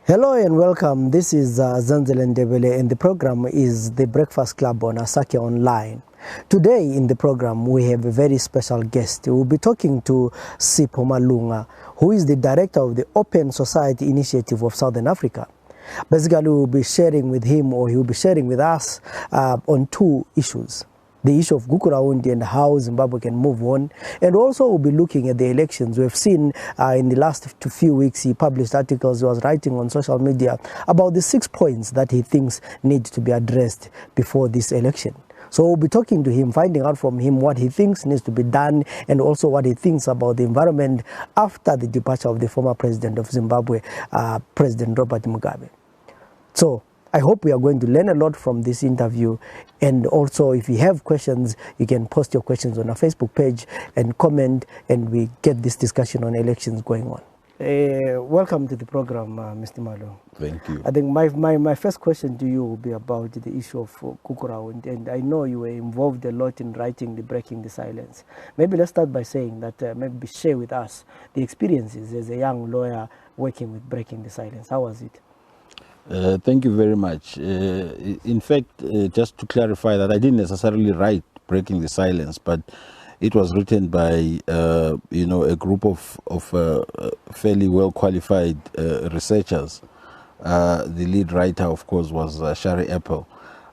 Hello and welcome. This is Zenzele and Ndebele, and the program is the Breakfast Club on Asake Online. Today in the program we have a very special guest. We'll be talking to Sipho Malunga, who is the director of the Open Society Initiative of Southern Africa. Basically, we'll be sharing with him, or he will be sharing with us on two issues. The issue of Gukurahundi and how Zimbabwe can move on. And also we'll be looking at the elections. We've seen in the last few weeks he published articles, he was writing on social media about the 6 points that he thinks need to be addressed before this election. So we'll be talking to him, finding out from him what he thinks needs to be done and also what he thinks about the environment after the departure of the former president of Zimbabwe, President Robert Mugabe. So I hope we are going to learn a lot from this interview, and also if you have questions, you can post your questions on our Facebook page and comment, and we get this discussion on elections going on. Welcome to the program, Mr. Malunga. Thank you. I think my first question to you will be about the issue of Gukurahundi, and I know you were involved a lot in writing the Breaking the Silence. Maybe let's start by saying that maybe share with us the experiences as a young lawyer working with Breaking the Silence. How was it? Thank you very much. In fact, just to clarify that I didn't necessarily write Breaking the Silence, but it was written by a group of fairly well qualified researchers. The lead writer, of course, was Shari Apple.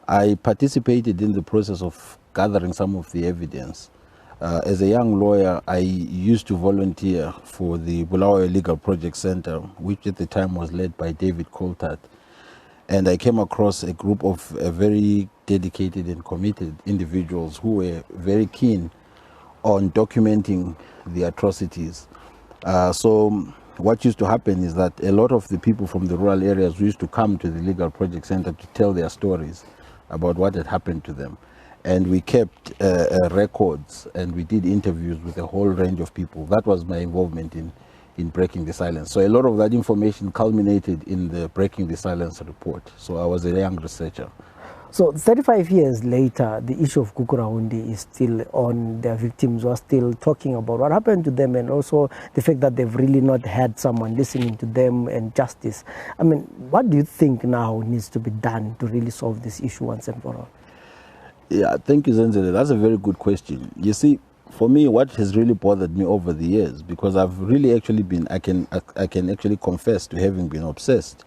I participated in the process of gathering some of the evidence. As a young lawyer, I used to volunteer for the Bulawayo Legal Project Center, which at the time was led by David Coltart. And I came across a group of very dedicated and committed individuals who were very keen on documenting the atrocities. So what used to happen is that a lot of the people from the rural areas used to come to the Legal Project Center to tell their stories about what had happened to them. And we kept records, and we did interviews with a whole range of people. That was my involvement in Breaking the Silence. So a lot of that information culminated in the Breaking the Silence report. So I was a young researcher. So 35 years later, the issue of Gukurahundi is still on. Their victims are still talking about what happened to them, and also the fact that they've really not had someone listening to them and justice. I mean, what do you think now needs to be done to really solve this issue once and for all? Yeah, thank you, Zenzele. That's a very good question. You see, for me, what has really bothered me over the years, because I've really actually been, I can actually confess to having been obsessed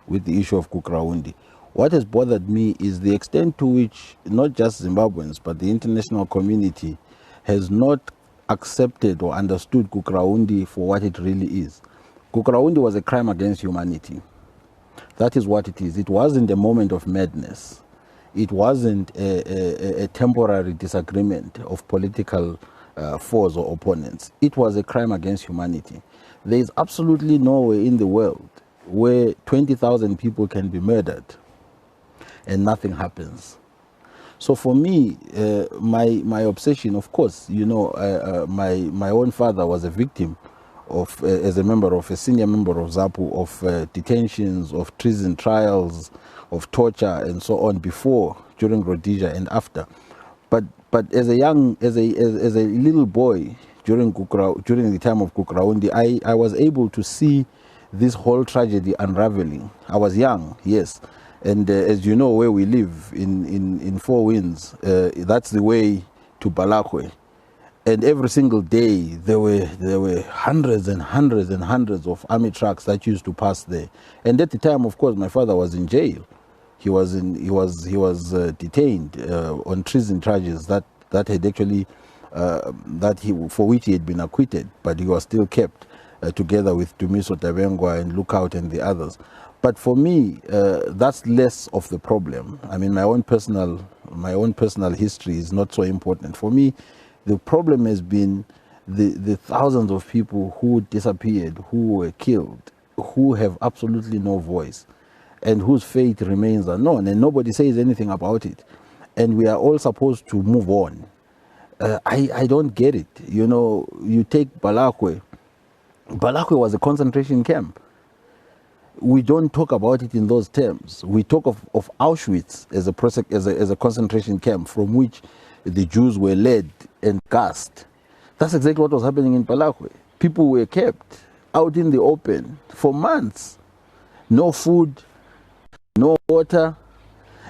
with the issue of Gukurahundi. What has bothered me is the extent to which not just Zimbabweans, but the international community has not accepted or understood Gukurahundi for what it really is. Gukurahundi was a crime against humanity. That is what it is. It wasn't a moment of madness. It wasn't a temporary disagreement of political foes or opponents. It was a crime against humanity. There is absolutely nowhere in the world where 20,000 people can be murdered and nothing happens. So for me, my obsession, of course, my own father was a victim of, as a senior member of ZAPU, of detentions, of treason trials, of torture and so on before, during Rhodesia and after. But as a little boy during the time of Gukurahundi, I was able to see this whole tragedy unraveling. I was young, yes, and as you know, where we live in Four Winds, that's the way to Balakwe. And every single day there were hundreds and hundreds and hundreds of army trucks that used to pass there. And at the time, of course, my father was in jail. He was detained on treason charges that had actually for which he had been acquitted, but he was still kept together with Dumiso Tabengwa and Lookout and the others. But for me, that's less of the problem. I mean, my own personal history is not so important for me. The problem has been the thousands of people who disappeared, who were killed, who have absolutely no voice, and whose fate remains unknown, and nobody says anything about it. And we are all supposed to move on. I don't get it. You know, you take Balakwe. Balakwe was a concentration camp. We don't talk about it in those terms. We talk of Auschwitz as a concentration camp from which the Jews were led and gassed. That's exactly what was happening in Balakwe. People were kept out in the open for months. no food, no water,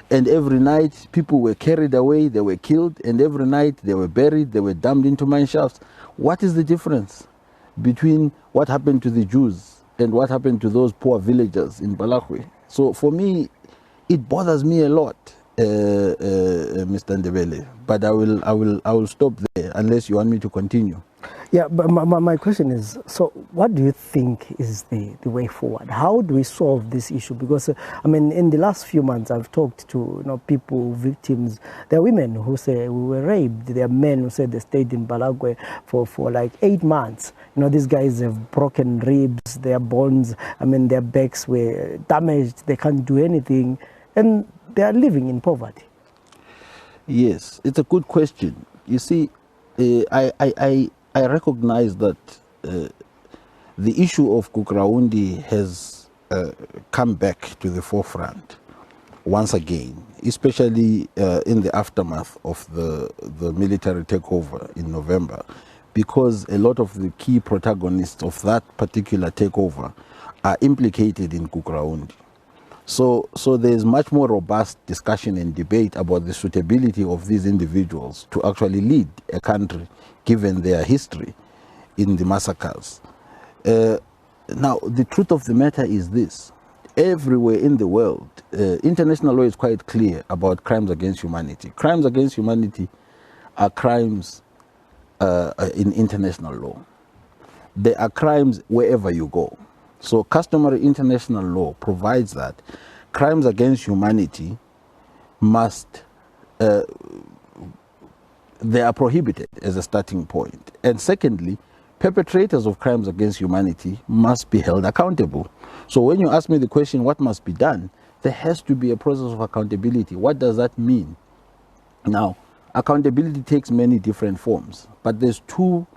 and every night people were carried away, they were killed, and every night they were buried, they were dumped into mine shafts. What is the difference between what happened to the Jews and what happened to those poor villagers in Balakwe? So for me, it bothers me a lot, Mr. Ndebele. But I will stop there unless you want me to continue. Yeah, but my question is, so what do you think is the way forward? How do we solve this issue? Because, I mean, in the last few months, I've talked to people, victims. There are women who say we were raped. There are men who say they stayed in Balagwe for like 8 months. These guys have broken ribs, their bones, their backs were damaged. They can't do anything. And they are living in poverty. Yes, it's a good question. You see, I recognize that the issue of Gukurahundi has come back to the forefront once again, especially in the aftermath of the military takeover in November, because a lot of the key protagonists of that particular takeover are implicated in Gukurahundi. So there's much more robust discussion and debate about the suitability of these individuals to actually lead a country, given their history in the massacres. Now, the truth of the matter is this. Everywhere in the world, international law is quite clear about crimes against humanity. Crimes against humanity are crimes in international law. They are crimes wherever you go. So customary international law provides that crimes against humanity must, they are prohibited as a starting point. And secondly, perpetrators of crimes against humanity must be held accountable. So when you ask me the question, what must be done? There has to be a process of accountability. What does that mean? Now, accountability takes many different forms, but there's two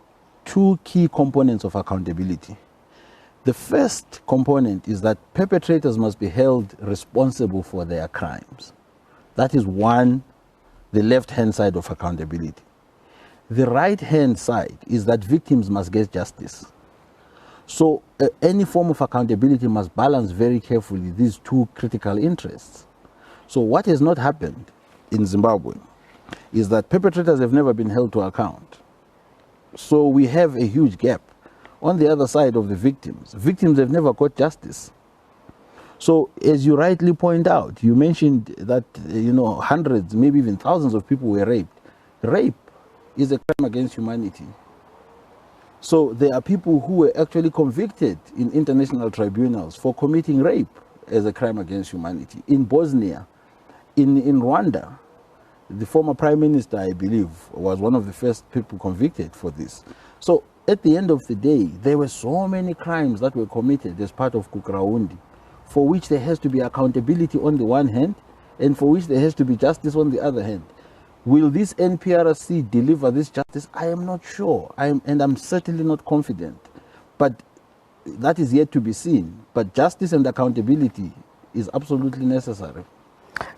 key components of accountability. The first component is that perpetrators must be held responsible for their crimes. That is one, the left-hand side of accountability. The right-hand side is that victims must get justice. So any form of accountability must balance very carefully these two critical interests. So what has not happened in Zimbabwe is that perpetrators have never been held to account. So we have a huge gap. On the other side of the victims have never got justice. So as you rightly point out, you mentioned that hundreds, maybe even thousands of people were raped. Rape is a crime against humanity. So there are people who were actually convicted in international tribunals for committing rape as a crime against humanity. In Bosnia, in Rwanda, the former prime minister, I believe, was one of the first people convicted for this. So at the end of the day, there were so many crimes that were committed as part of Gukurahundi, for which there has to be accountability on the one hand, and for which there has to be justice on the other hand. Will this NPRC deliver this justice? I am not sure, and I'm certainly not confident. But that is yet to be seen. But justice and accountability is absolutely necessary.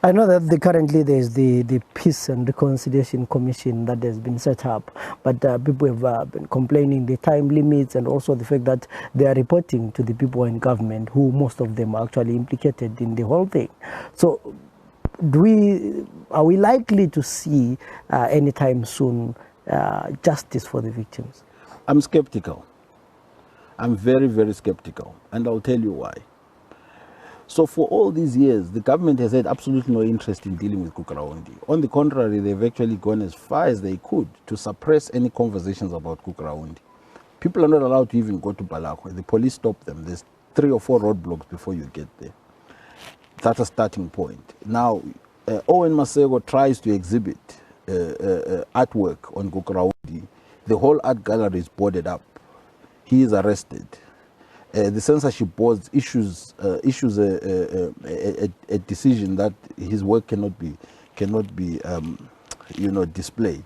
I know that currently there is the Peace and Reconciliation Commission that has been set up, but people have been complaining the time limits and also the fact that they are reporting to the people in government, who most of them are actually implicated in the whole thing. So are we likely to see anytime soon justice for the victims? I'm skeptical. I'm very, very skeptical, and I'll tell you why. So for all these years, the government has had absolutely no interest in dealing with Gukurahundi. On the contrary, they've actually gone as far as they could to suppress any conversations about Gukurahundi. People are not allowed to even go to Balakwe. The police stop them. There's 3 or 4 roadblocks before you get there. That's a starting point. Now, Owen Masego tries to exhibit artwork on Gukurahundi. The whole art gallery is boarded up. He is arrested. The censorship board issues a decision that his work cannot be displayed,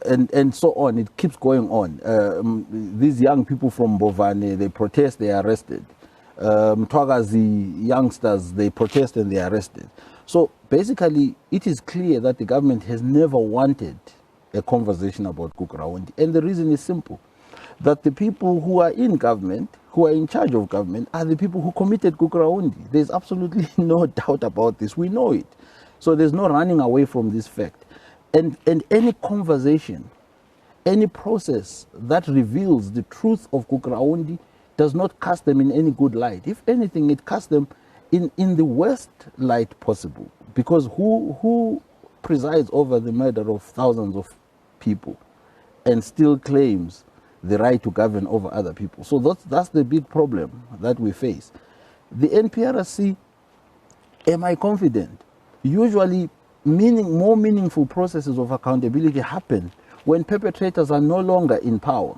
and so on. It keeps going on. These young people from Bovane, they protest, they are arrested. Mtwagazi youngsters, they protest and they are arrested. So basically, it is clear that the government has never wanted a conversation about Gukurahundi, and the reason is simple: that the people who are in government, who are in charge of government are the people who committed Gukurahundi. There's absolutely no doubt about this. We know it. So there's no running away from this fact. And any conversation, any process that reveals the truth of Gukurahundi does not cast them in any good light. If anything, it casts them in the worst light possible. Because who presides over the murder of thousands of people and still claims the right to govern over other people? So that's the big problem that we face. The NPRC, am I confident? Usually more meaningful processes of accountability happen when perpetrators are no longer in power.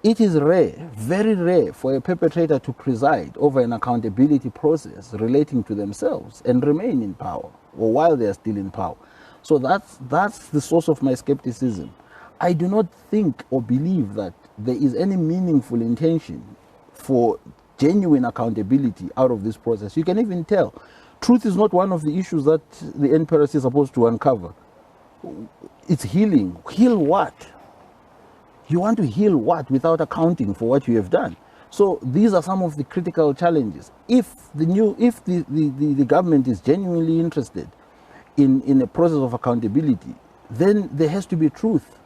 It is rare, very rare, for a perpetrator to preside over an accountability process relating to themselves and remain in power, or while they are still in power. So that's the source of my skepticism. I do not think or believe that there is any meaningful intention for genuine accountability out of this process. You can even tell. Truth is not one of the issues that the NPRC is supposed to uncover. It's healing. Heal what? You want to heal what without accounting for what you have done? So these are some of the critical challenges. If the government is genuinely interested in a process of accountability, then there has to be truth.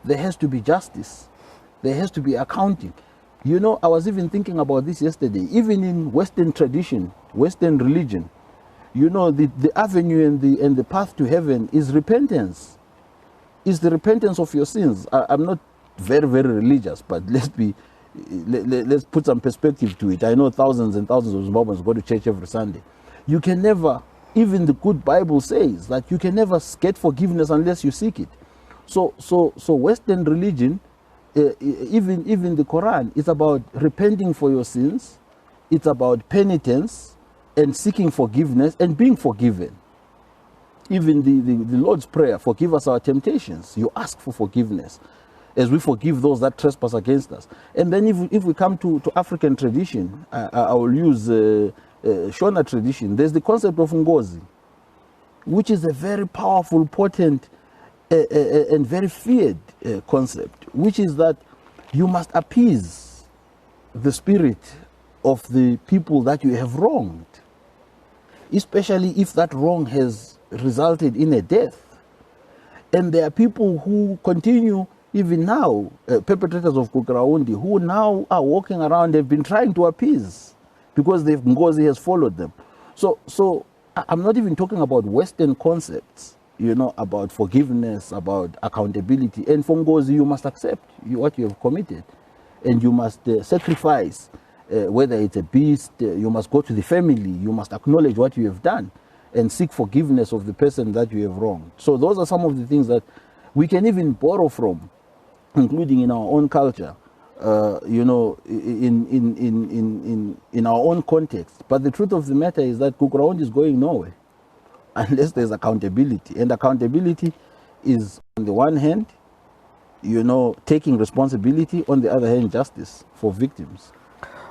There has to be justice. There has to be accounting. You know, I was even thinking about this yesterday. Even in Western tradition, Western religion, you know, the avenue and the path to heaven is repentance. Is the repentance of your sins. I'm not very, very religious, but let's put some perspective to it. I know thousands and thousands of Zimbabweans go to church every Sunday. You can never, even the good Bible says that you can never get forgiveness unless you seek it. So Western religion, even the Quran, is about repenting for your sins. It's about penitence and seeking forgiveness and being forgiven. Even the Lord's Prayer, forgive us our temptations. You ask for forgiveness as we forgive those that trespass against us. And then if we come to African tradition, I will use Shona tradition, there's the concept of Ngozi, which is a very powerful, potent, and very feared concept, which is that you must appease the spirit of the people that you have wronged, especially if that wrong has resulted in a death. And there are people who continue, even now, perpetrators of Gukurahundi, who now are walking around, they've been trying to appease because Ngozi has followed them. So I'm not even talking about Western concepts, you know, about forgiveness, about accountability. And for Ngozi, you must accept what you have committed. And you must sacrifice, whether it's a beast, you must go to the family, you must acknowledge what you have done and seek forgiveness of the person that you have wronged. So those are some of the things that we can even borrow from, including in our own culture, you know, in our own context. But the truth of the matter is that Gukurahundi is going nowhere unless there's accountability. And accountability is, on the one hand, you know, taking responsibility, on the other hand, justice for victims.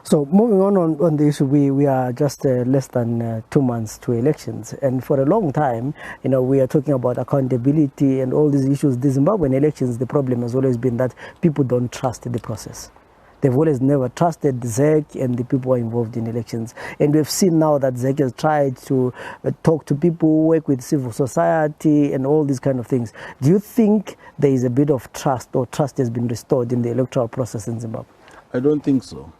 So moving on the issue, we are just less than 2 months to elections, and for a long time, you know, we are talking about accountability and all these issues. The Zimbabwean elections, the problem has always been that people don't trust the process. They've always never trusted ZEC and the people who are involved in elections. And we've seen now that ZEC has tried to talk to people who work with civil society and all these kind of things. Do you think there is a bit of trust, or trust has been restored in the electoral process in Zimbabwe? I don't think so.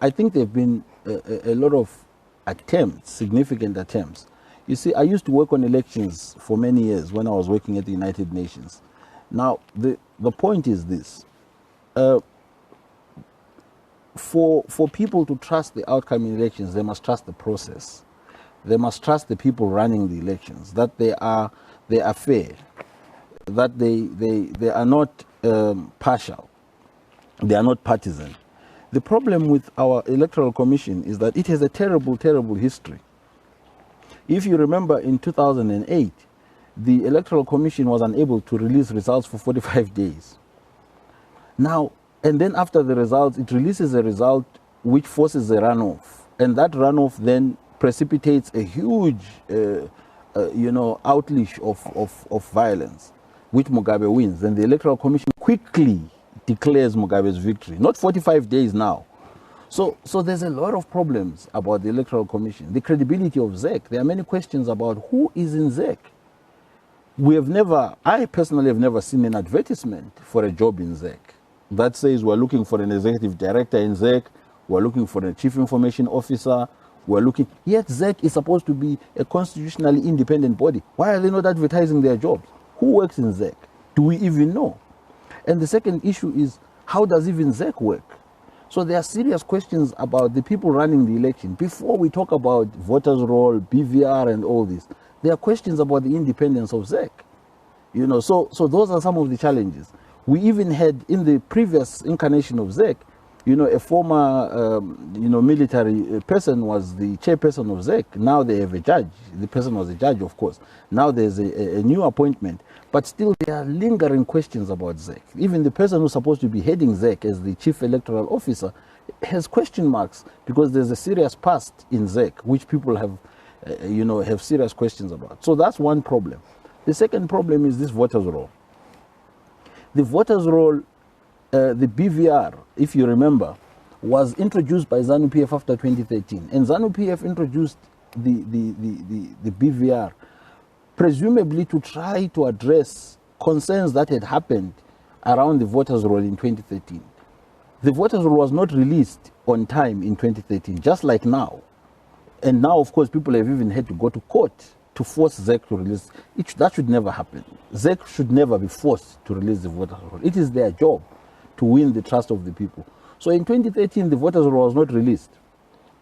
I think there have been a lot of attempts, significant attempts. You see, I used to work on elections for many years when I was working at the United Nations. Now, the point is this. For people to trust the outcome in elections, they must trust the process. They must trust the people running the elections, that they are fair, that they are not partial, they are not partisan. The problem with our electoral commission is that it has a terrible, terrible history. If you remember, in 2008, the electoral commission was unable to release results for 45 days. Now, and then after the results, it releases a result which forces a runoff. And that runoff then precipitates a huge, you know, outleash of violence, which Mugabe wins. And the electoral commission quickly declares Mugabe's victory, not 45 days now. So there's a lot of problems about the Electoral Commission, the credibility of ZEC. There are many questions about who is in ZEC. I personally have never seen an advertisement for a job in ZEC that says we're looking for an executive director in ZEC, we're looking for a chief information officer, yet ZEC is supposed to be a constitutionally independent body. Why are they not advertising their jobs? Who works in ZEC? Do we even know? And the second issue is, how does even ZEC work? So there are serious questions about the people running the election. Before we talk about voters' roll, BVR and all this, there are questions about the independence of ZEC. So those are some of the challenges. We even had, in the previous incarnation of ZEC, a former, military person was the chairperson of ZEC. Now they have a judge. The person was a judge, of course. Now there's a new appointment. But still, there are lingering questions about ZEC. Even the person who's supposed to be heading ZEC as the chief electoral officer has question marks because there's a serious past in ZEC, which people have serious questions about. So that's one problem. The second problem is this voters' roll. The voters' roll, the BVR, if you remember, was introduced by ZANU-PF after 2013. And ZANU-PF introduced the BVR presumably to try to address concerns that had happened around the voters' roll in 2013. The voters' roll was not released on time in 2013, just like now. And now, of course, people have even had to go to court to force ZEC to release it. That should never happen. ZEC should never be forced to release the voters' roll. It is their job to win the trust of the people. So in 2013, the voters' roll was not released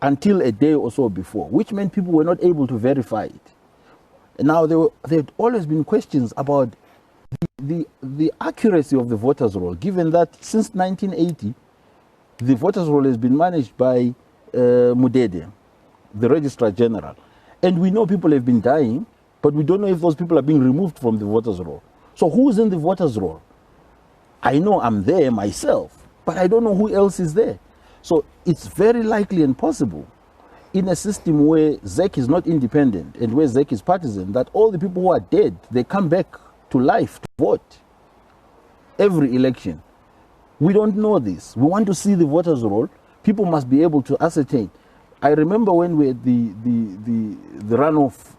until a day or so before, which meant people were not able to verify it. And now there had always been questions about the accuracy of the voters' roll, given that since 1980, the voters' roll has been managed by Mudede, the Registrar General. And we know people have been dying, but we don't know if those people are being removed from the voters' roll. So who's in the voters' roll? I know I'm there myself, but I don't know who else is there. So it's very likely and possible in a system where ZEC is not independent and where ZEC is partisan, that all the people who are dead, they come back to life to vote every election. We don't know this. We want to see the voters' roll. People must be able to ascertain. I remember when we had the runoff,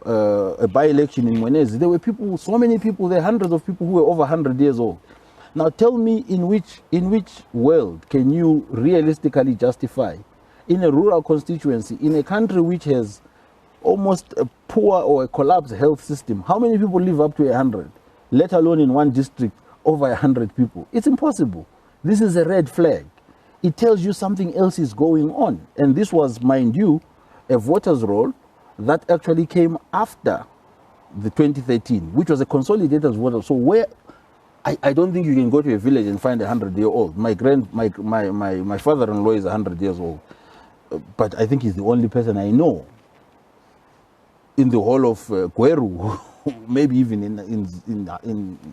a by-election in Mwenezi, there were people, so many people there, hundreds of people who were over 100 years old. Now tell me, in which world can you realistically justify, in a rural constituency, in a country which has almost a poor or a collapsed health system, how many people live up to 100, let alone in one district over 100 people? It's impossible. This is a red flag. It tells you something else is going on. And this was, mind you, a voters' roll that actually came after the 2013, which was a consolidated voter. So where I don't think you can go to a village and find a 100-year-old. My father-in-law is 100 years old, but I think he's the only person I know in the whole of Gweru, maybe even in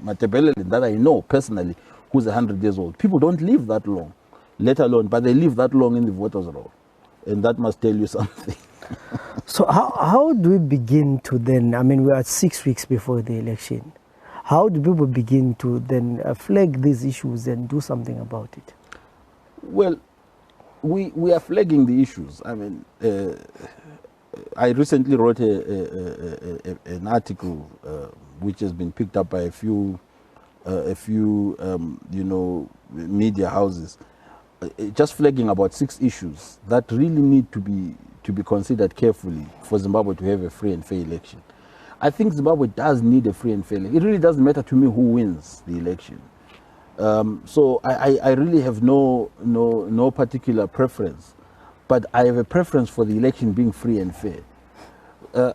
Ndebele that I know personally, who's 100 years old. People don't live that long, let alone, but they live that long in the voters' roll, and that must tell you something. So how do we begin to then, I mean, we are 6 weeks before the election. How do people begin to then flag these issues and do something about it? Well, we are flagging the issues. I mean, I recently wrote an article which has been picked up by a few media houses, just flagging about 6 issues that really need to be considered carefully for Zimbabwe to have a free and fair election. I think Zimbabwe does need a free and fair election. It really doesn't matter to me who wins the election. So I really have no particular preference, but I have a preference for the election being free and fair.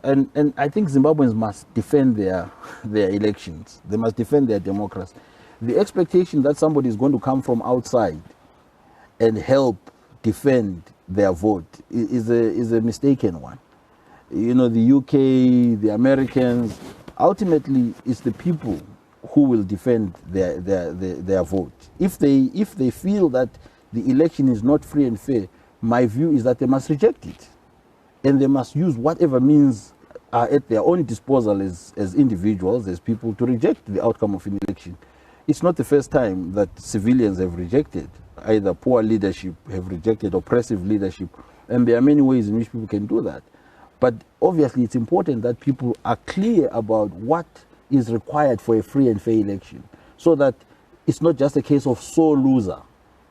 And I think Zimbabweans must defend their elections. They must defend their democracy. The expectation that somebody is going to come from outside and help defend their vote is a mistaken one. You know, the UK, the Americans, ultimately it's the people who will defend their vote. If they feel that the election is not free and fair, my view is that they must reject it. And they must use whatever means are at their own disposal as individuals, as people, to reject the outcome of an election. it's not the first time that civilians have rejected either poor leadership, have rejected oppressive leadership, and there are many ways in which people can do that. But obviously it's important that people are clear about what is required for a free and fair election, so that it's not just a case of sole loser,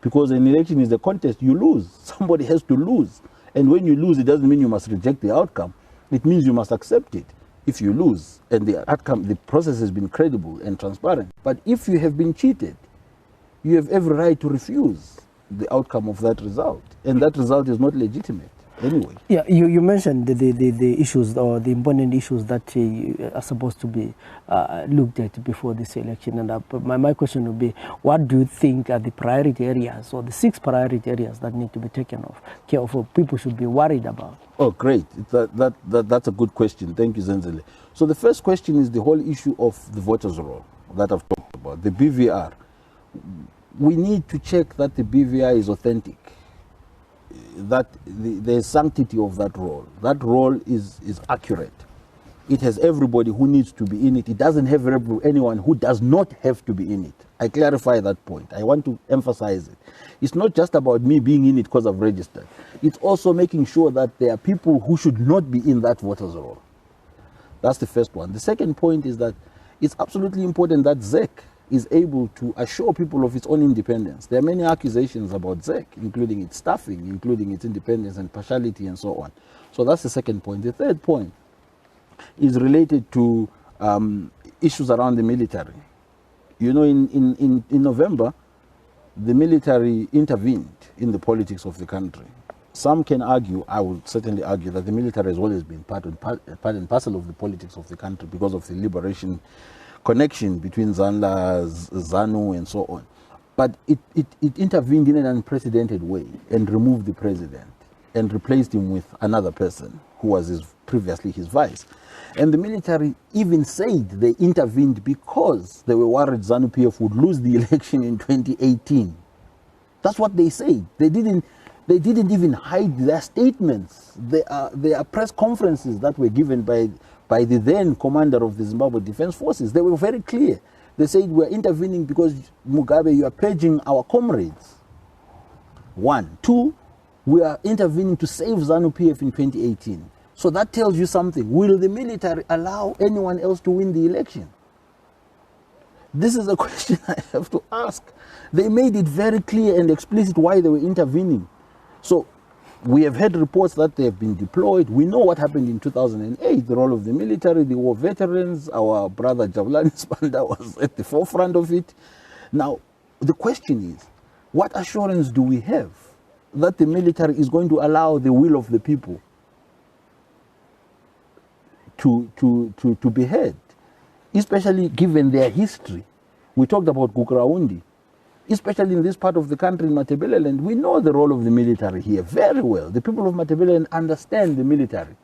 because an election is a contest. You lose. Somebody has to lose. And when you lose, it doesn't mean you must reject the outcome. It means you must accept it if you lose and the outcome, the process has been credible and transparent. But if you have been cheated, you have every right to refuse the outcome of that result. And that result is not legitimate anyway. Yeah, you mentioned the issues, or the important issues that are supposed to be looked at before this election. And my question would be, what do you think are the priority areas, or the 6 priority areas that need to be taken care of, or people should be worried about? Oh, great. That's a good question. Thank you, Zenzele. So the first question is the whole issue of the voters' roll that I've talked about, the BVR. We need to check that the BVR is authentic, that the sanctity of that role. That role is accurate. It has everybody who needs to be in it. It doesn't have anyone who does not have to be in it. I clarify that point. I want to emphasize it. It's not just about me being in it because I've registered. It's also making sure that there are people who should not be in that voters' roll. That's the first one. The second point is that it's absolutely important that ZEC is able to assure people of its own independence. There are many accusations about ZEC, including its staffing, including its independence and partiality and so on. So that's the second point. The third point is related to issues around the military. You know, in November, the military intervened in the politics of the country. Some can argue, I would certainly argue, that the military has always been part and parcel of the politics of the country because of the liberation connection between Zanla, ZANU, and so on. But it intervened in an unprecedented way and removed the president and replaced him with another person who was previously his vice. And the military even said they intervened because they were worried ZANU-PF would lose the election in 2018. That's what they said. They didn't even hide their statements. There are press conferences that were given by the then commander of the Zimbabwe Defense Forces. They were very clear. They said, we're intervening because, Mugabe, you are purging our comrades. 1. 2, we are intervening to save ZANU-PF in 2018. So that tells you something. Will the military allow anyone else to win the election? This is a question I have to ask. They made it very clear and explicit why they were intervening. So we have had reports that they have been deployed. We know what happened in 2008, the role of the military, the war veterans. Our brother Jabulani Spanda was at the forefront of it. Now, the question is, what assurance do we have that the military is going to allow the will of the people to be heard, especially given their history? We talked about Gukurahundi. Especially in this part of the country, in Ndebele, we know the role of the military here very well. The people of Ndebele understand the military.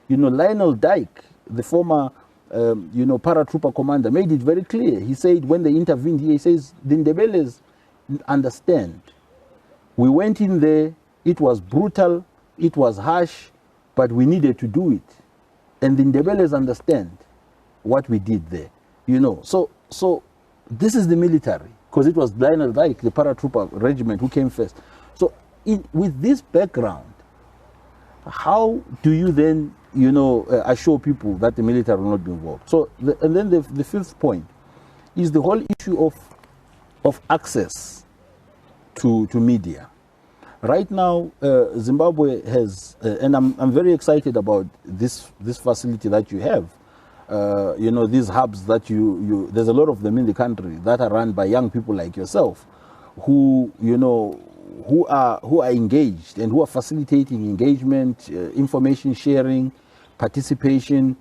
You know, Lionel Dyke, the former, paratrooper commander, made it very clear. He said when they intervened here, he says, the Ndebeles understand. We went in there, it was brutal, it was harsh, but we needed to do it. And the Ndebeles understand what we did there. You know, so this is the military. Because it was Lionel Dyke, the paratrooper regiment, who came first. So with this background, how do you then, assure people that the military will not be involved? So, and then the fifth point is the whole issue of access to media. Right now, Zimbabwe has, and I'm very excited about this facility that you have. These hubs that there's a lot of them in the country that are run by young people like yourself, who are engaged and who are facilitating engagement, information sharing, participation,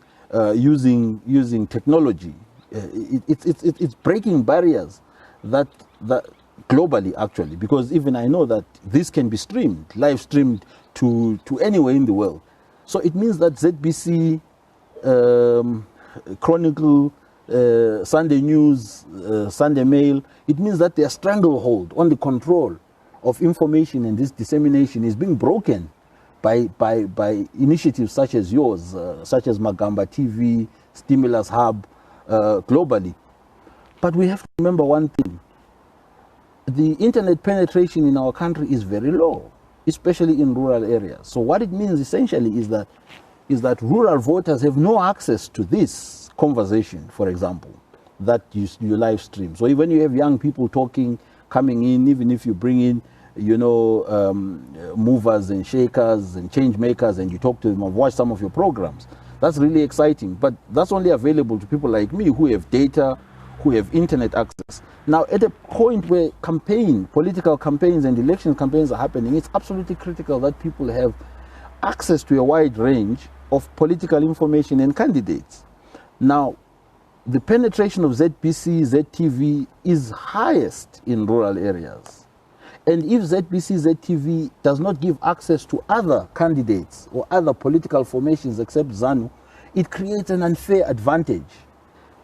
using technology. It's breaking barriers that globally, actually, because even I know that this can be live streamed to anywhere in the world. So it means that ZBC, Chronicle, Sunday News, Sunday Mail, it means that their stranglehold on the control of information and this dissemination is being broken by initiatives such as yours, such as Magamba TV, Stimulus Hub, globally. But we have to remember one thing. The internet penetration in our country is very low, especially in rural areas. So what it means essentially is that rural voters have no access to this conversation, for example, that you live stream. So even you have young people talking, coming in, even if you bring in, movers and shakers and change makers, and you talk to them or watch some of your programs, that's really exciting. But that's only available to people like me who have data, who have internet access. Now, at a point where political campaigns and election campaigns are happening, it's absolutely critical that people have access to a wide range of political information and candidates. Now, the penetration of ZBC, ZTV is highest in rural areas. And if ZBC, ZTV does not give access to other candidates or other political formations except ZANU, it creates an unfair advantage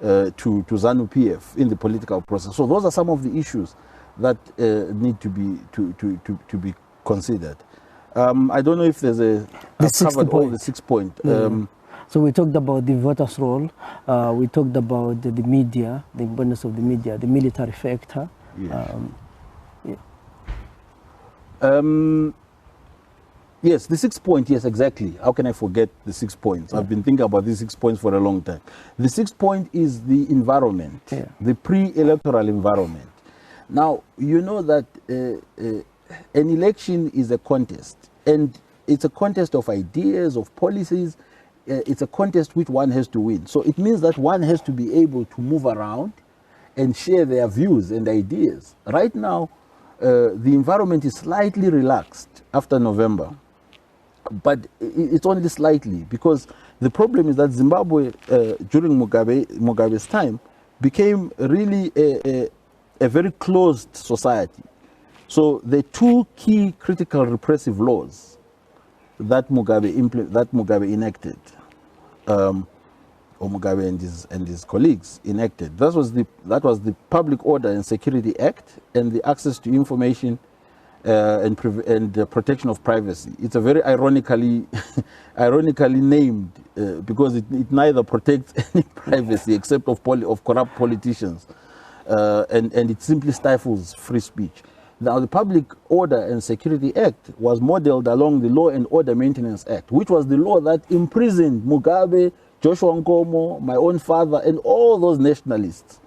to ZANU-PF in the political process. So those are some of the issues that need to be considered. I don't know if there's I've covered all the 6 points. So we talked about the voters' role. We talked about the media, the importance of the media, the military factor. Yes. Yes, the 6 point, yes, exactly. How can I forget the 6 points? I've been thinking about these 6 points for a long time. The 6 point is the environment, the pre-electoral environment. Now, you know that an election is a contest, and it's a contest of ideas, of policies. It's a contest which one has to win. So it means that one has to be able to move around and share their views and ideas. Right now, the environment is slightly relaxed after November, but it's only slightly, because the problem is that Zimbabwe during Mugabe's time became really a very closed society. So the two key critical repressive laws that Mugabe enacted, or Mugabe and his colleagues enacted, that was the Public Order and Security Act and the Access to Information and the Protection of Privacy. It's a very ironically named because it neither protects any privacy except of corrupt politicians, and it simply stifles free speech. Now, the Public Order and Security Act was modeled along the Law and Order Maintenance Act, which was the law that imprisoned Mugabe, Joshua Nkomo, my own father, and all those nationalists.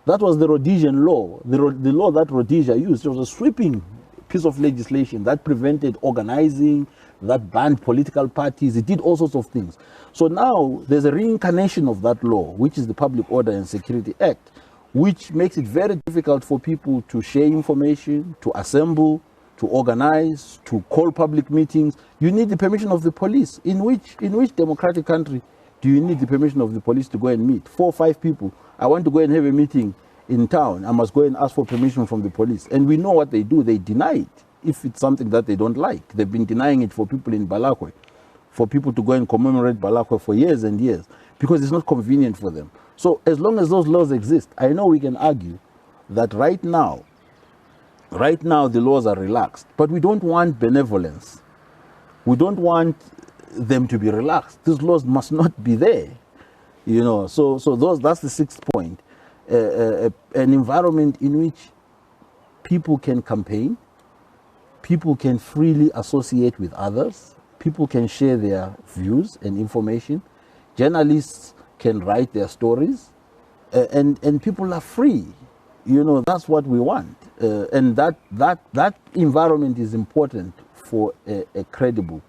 That was the Rhodesian law, the law that Rhodesia used. It was a sweeping piece of legislation that prevented organizing, that banned political parties. It did all sorts of things. So now there's a reincarnation of that law, which is the Public Order and Security Act, which makes it very difficult for people to share information, to assemble, to organize, to call public meetings. You need the permission of the police. In which democratic country do you need the permission of the police to go and meet? 4 or 5 people. I want to go and have a meeting in town. I must go and ask for permission from the police. And we know what they do. They deny it if it's something that they don't like. They've been denying it for people in Balakwe, for people to go and commemorate Balakwe for years and years, because it's not convenient for them. So as long as those laws exist, I know we can argue that right now the laws are relaxed, but we don't want benevolence. We don't want them to be relaxed. These laws must not be there, So that's the 6th point. An environment in which people can campaign, people can freely associate with others, people can share their views and information, journalists can write their stories, and people are free. That's what we want, and that environment is important for a credible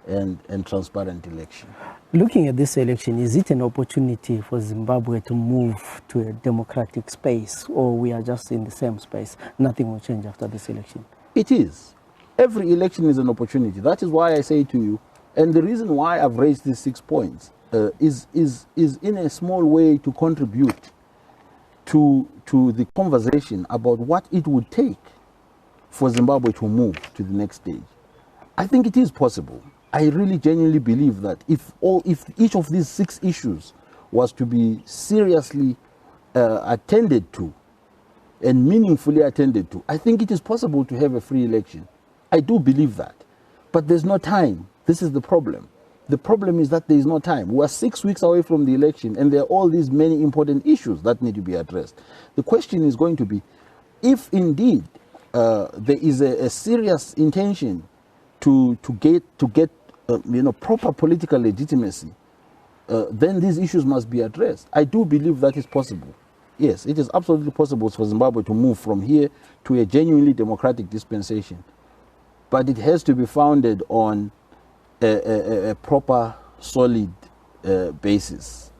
and transparent election. Looking at this election, is it an opportunity for Zimbabwe to move to a democratic space, or we are just in the same space? Nothing will change after this election. It is. Every election is an opportunity. That is why I say to you, and the reason why I've raised these 6 points is in a small way to contribute to the conversation about what it would take for Zimbabwe to move to the next stage. I think it is possible. I really genuinely believe that if each of these 6 issues was to be seriously attended to and meaningfully attended to, I think it is possible to have a free election. I do believe that. But there's no time. This is the problem. The problem is that there is no time. We are 6 weeks away from the election, and there are all these many important issues that need to be addressed. The question is going to be, if indeed there is a serious intention to get proper political legitimacy, then these issues must be addressed. I do believe that is possible. Yes, it is absolutely possible for Zimbabwe to move from here to a genuinely democratic dispensation. But it has to be founded on a proper, solid basis.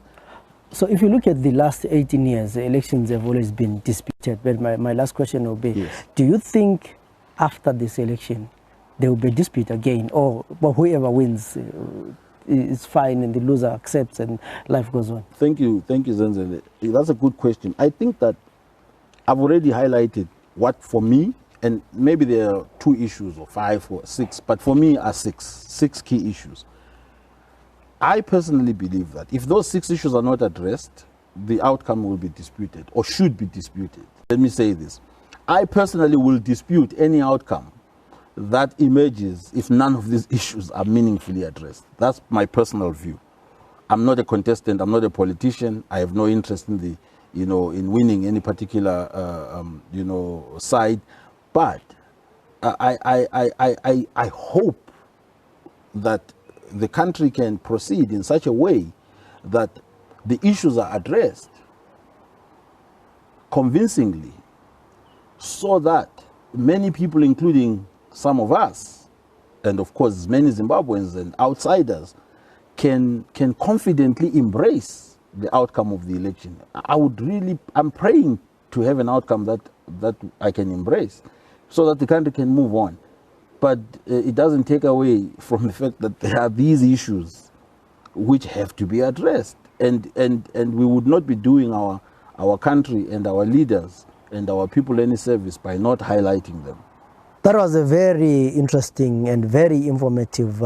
So if you look at the last 18 years, the elections have always been disputed. But my last question will be, yes, do you think after this election there will be a dispute again, or whoever wins is fine and the loser accepts and life goes on? Thank you, Zenzele. That's a good question. I think that I've already highlighted what, for me, and maybe there are 2 issues or 5 or 6, but for me are 6 key issues. I personally believe that if those 6 issues are not addressed, the outcome will be disputed or should be disputed. Let me say this. I personally will dispute any outcome that emerges if none of these issues are meaningfully addressed. That's my personal view. I'm not a contestant, I'm not a politician, I have no interest in in winning any particular side, but I hope that the country can proceed in such a way that the issues are addressed convincingly, so that many people, including some of us, and of course many Zimbabweans and outsiders, can confidently embrace the outcome of the election. I'm praying to have an outcome that I can embrace, so that the country can move on. But it doesn't take away from the fact that there are these issues which have to be addressed, and we would not be doing our country and our leaders and our people any service by not highlighting them. That was a very interesting and very informative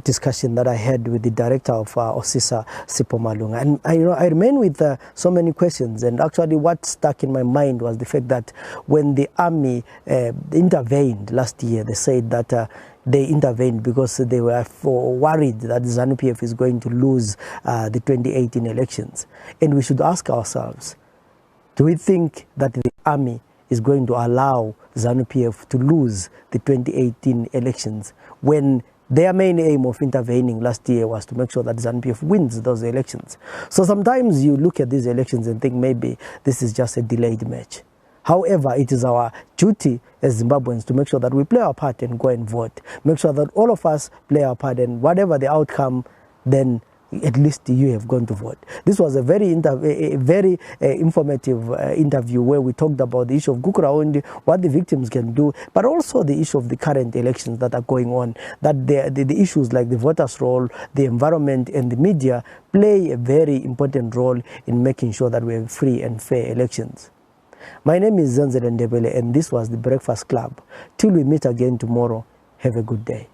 discussion that I had with the director of OSISA, Sipho Malunga. And I remain with so many questions. And actually what stuck in my mind was the fact that when the army intervened last year, they said that they intervened because they were worried that ZANU-PF is going to lose the 2018 elections. And we should ask ourselves, do we think that the army is going to allow ZANU-PF to lose the 2018 elections when their main aim of intervening last year was to make sure that ZANU-PF wins those elections? So sometimes you look at these elections and think maybe this is just a delayed match. However, it is our duty as Zimbabweans to make sure that we play our part and go and vote. Make sure that all of us play our part, and whatever the outcome, then at least you have gone to vote. This was a very informative interview where we talked about the issue of Gukurahundi, what the victims can do, but also the issue of the current elections that are going on, that the issues like the voters' roll, the environment and the media play a very important role in making sure that we have free and fair elections. My name is Zenzele Ndebele, and this was the Breakfast Club. Till we meet again tomorrow, have a good day.